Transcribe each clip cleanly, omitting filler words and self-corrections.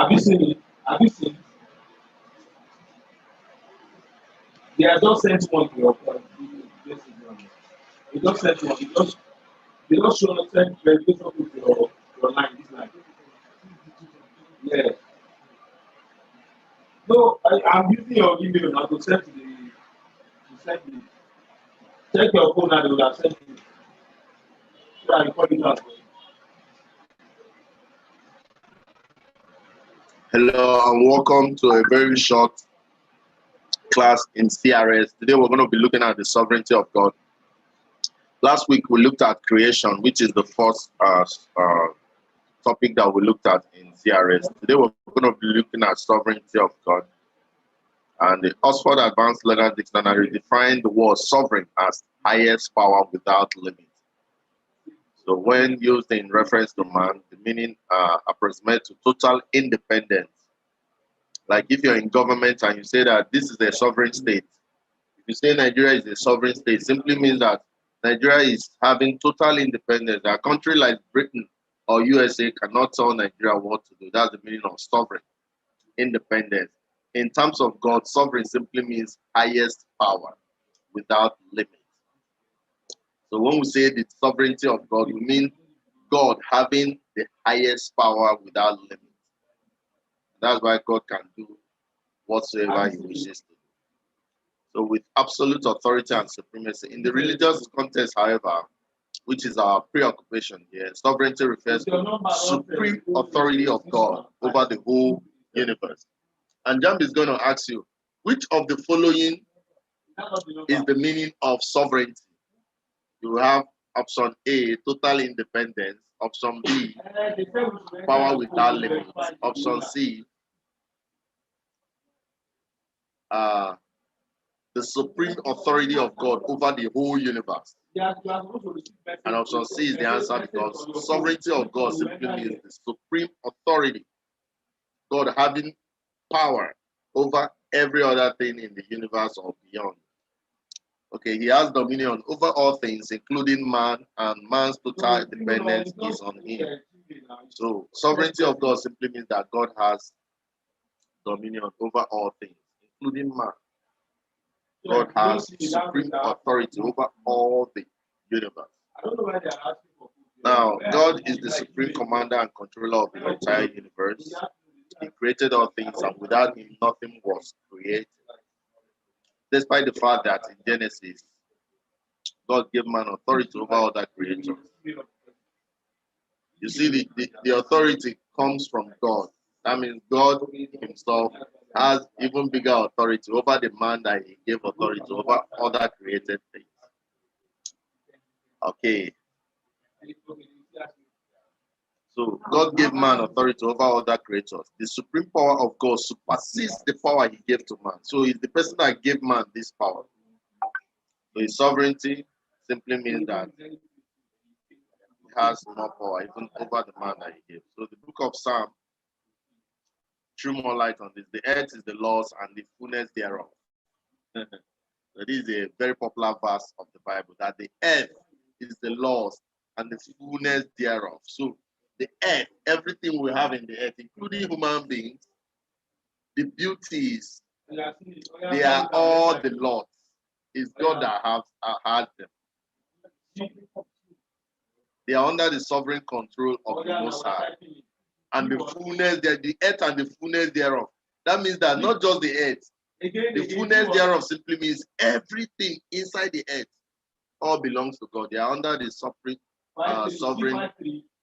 Have you seen it? Have you seen it? They are just sent one to your they just sent one. They just show us send verification to your line. This line. Yeah. No, I'm using your email now to send to send it. Check your phone and they will have sent it. So I call it out. Hello and welcome to a very short class in CRS. Today we're going to be looking at the sovereignty of God. Last week we looked at creation, which is the first topic that we looked at in CRS. Today we're going to be looking at sovereignty of God. And the Oxford Advanced Learner Dictionary defined the word sovereign as highest power without limit. So when used in reference to man, the meaning approximates to total independence. Like if you're in government and you say that this is a sovereign state, if you say Nigeria is a sovereign state, simply means that Nigeria is having total independence. A country like Britain or USA cannot tell Nigeria what to do. That's the meaning of sovereign, independence. In terms of God, sovereign simply means highest power without limit. So when we say the sovereignty of God, we mean God having the highest power without limit. That's why God can do whatsoever he wishes to do. So with absolute authority and supremacy. In the religious context, however, which is our preoccupation here, sovereignty refers to supreme authority of God over the whole universe. And JAMB is going to ask you, which of the following is the meaning of sovereignty? You have option A, total independence. Option B, power without limit. Option C, the supreme authority of God over the whole universe. And option C is the answer because sovereignty of God simply means the supreme authority. God having power over every other thing in the universe or beyond. Okay, he has dominion over all things, including man, and man's total dependence is on him. So, sovereignty of God simply means that God has dominion over all things, including man. God has supreme authority over all the universe. Now, God is the supreme commander and controller of the entire universe. He created all things, and without him, nothing was created. Despite the fact that in Genesis, God gave man authority over other creatures. You see, the authority comes from God. That means God himself has even bigger authority over the man that he gave authority over other created things. Okay. So God gave man authority over other creatures. The supreme power of God supersedes the power he gave to man. So it's the person that gave man this power. So his sovereignty simply means that he has more power even over the man that he gave. So the book of Psalm threw more light on this. The earth is the Lord's and the fullness thereof. So this is a very popular verse of the Bible, that the earth is the Lord's and the fullness thereof. So the earth, everything we have in the earth, including human beings, the beauties, they are all the Lord's. It's God that has them. They are under the sovereign control of the Most High. And the fullness, the earth and the fullness thereof. That means that not just the earth. The fullness thereof simply means everything inside the earth all belongs to God. They are under the sovereign,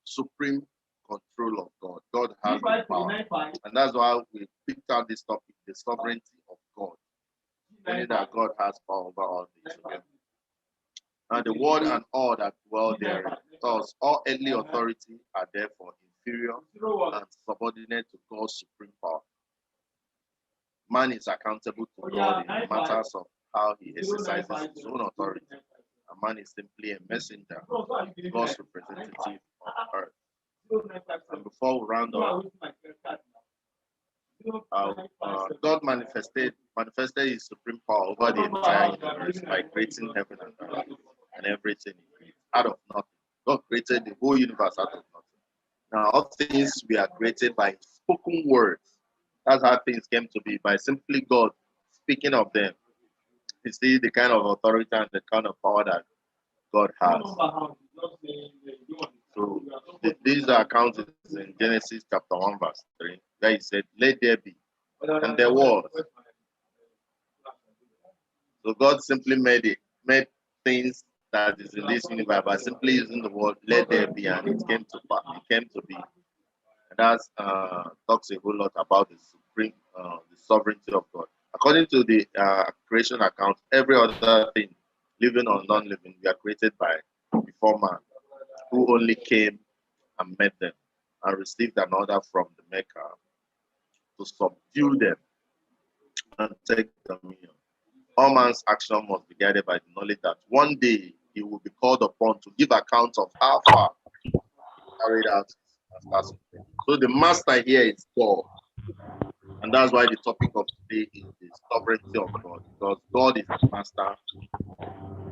supreme control of God. God has the power. And that's why we picked out this topic, the sovereignty of God. Meaning that God has power over all things. Okay? And the world and all that dwell therein. Thus, all earthly authority are therefore inferior and subordinate to God's supreme power. Man is accountable to God in matters of how he exercises his own authority. And man is simply a messenger, God's representative on earth. And before we round up, God manifested his supreme power over the entire universe by creating heaven and earth and everything out of nothing. God created the whole universe out of nothing. Now, all things we are created by his spoken words. That's how things came to be, by simply God speaking of them. You see the kind of authority and the kind of power that God has. So these accounts is in Genesis chapter 1 verse 3, where he said, let there be, and there was. So God simply made things that is in this universe by simply using the word let there be, and it came to pass, it came to be. And that talks a whole lot about the supreme the sovereignty of God. According to the creation account, every other thing, living or non-living, we are created by before man, who only came and met them and received an order from the Maker to subdue them and take dominion. All man's action must be guided by the knowledge that one day he will be called upon to give account of how far he carried out his task. So the master here is God. And that's why the topic of today is the sovereignty of God, because God is the master.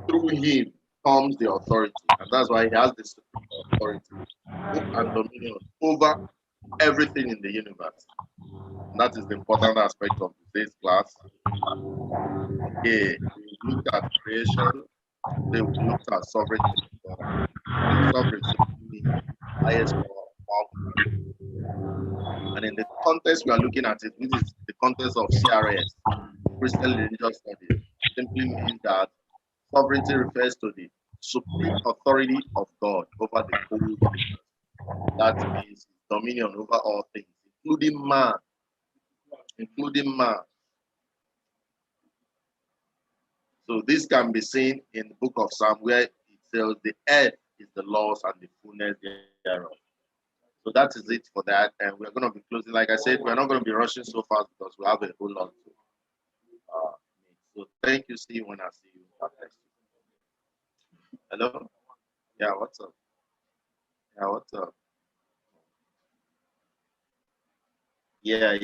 Through him comes the authority, and that's why he has the supreme authority and dominion over everything in the universe. And that is the important aspect of today's class. Okay, we looked at creation, we looked at sovereignty of God. And sovereignty means highest power. And in the context we are looking at it, which is the context of CRS, Christian Religious Studies, simply means that sovereignty refers to the supreme authority of God over the whole universe. That means dominion over all things, including man. Including man. So this can be seen in the book of Psalm, where it says the earth is the Lord's and the fullness thereof. So that is it for that, and we're going to be closing. Like I said, we're not going to be rushing so fast because we have a whole lot to so thank you. See you when I see you. Hello? Yeah, what's up? Yeah, what's up? Yeah.